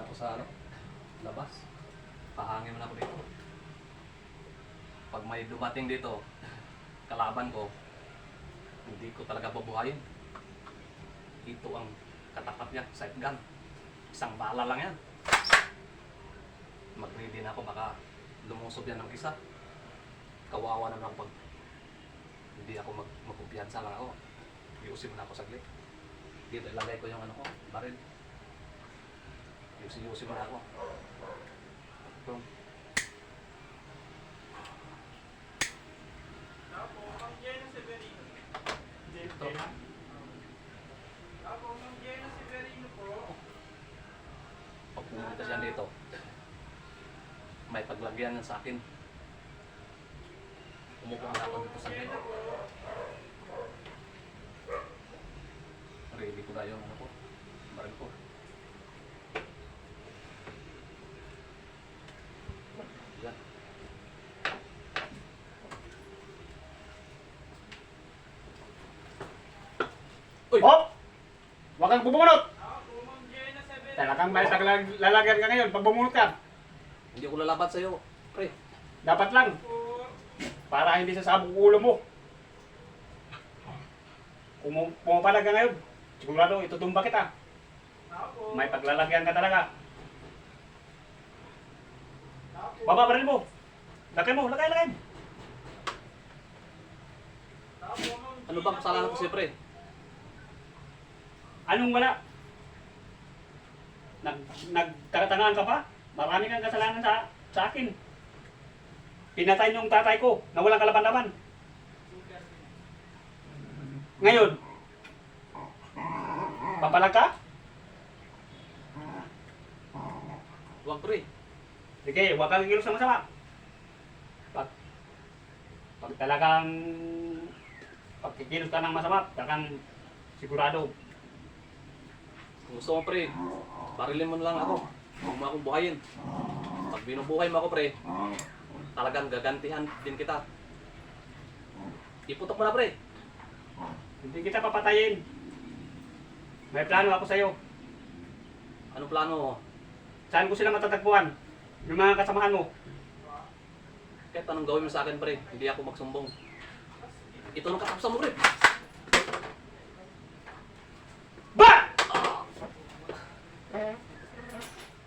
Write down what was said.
ako sa labas. Pahangin muna ako dito. Pag may dumating dito, kalaban ko, hindi ko talaga babuhayin. Ito ang katapat niya, sight gun. Isang bala lang yan. Mag-ready na ako, baka lumusob yan ng isa. Kawawa naman ako pag hindi ako magkumpiyansa lang ako. Yusin muna ako saglit. Dito ilagay ko yung baril. Yusin muna ako. Boom. Ito. Pag pumunta siya dito, may paglagyan sa akin. Umupo na ako dito sa gate. Ready ko na yung baril ko. Yan. Uy! Hop! Huwag kang bumunot! Talagang may lalagyan ka ngayon pag bumunot ka. Hindi ako lalaban sa'yo, pre. Dapat lang. Para hindi sasabog ulo mo. Kung pumapalag ka ngayon, sigurado itutumba kita. May paglalagyan ka talaga. Baba baril mo. Lagay mo, lagay. Ano bang kasalanan ko sa'yo, pre? Anong wala? Nagtatangaan ka pa? Marami kang kasalanan sa akin. Pinatay yung tatay ko na walang kalaban-laban. Ngayon, papalag ka? Huwag, pre. Sige, huwag kang kilos na masama. Pag talagang pagkikilos ka ng masama, talagang sigurado. Kung gusto mo, pre, barilin mo na lang ako. Huwag mo akong buhayin. Pag binubuhay mo ako, pre, talagang gagantihan din kita. Iputok mo na, pre. Hindi kita papatayin. May plano ako sa'yo. Anong plano mo? Saan ko sila matatagpuan? Yung mga kasamahan mo. Kahit anong gawin mo sa akin, pre, hindi ako magsumbong. Ito nung katapusan mo, pre.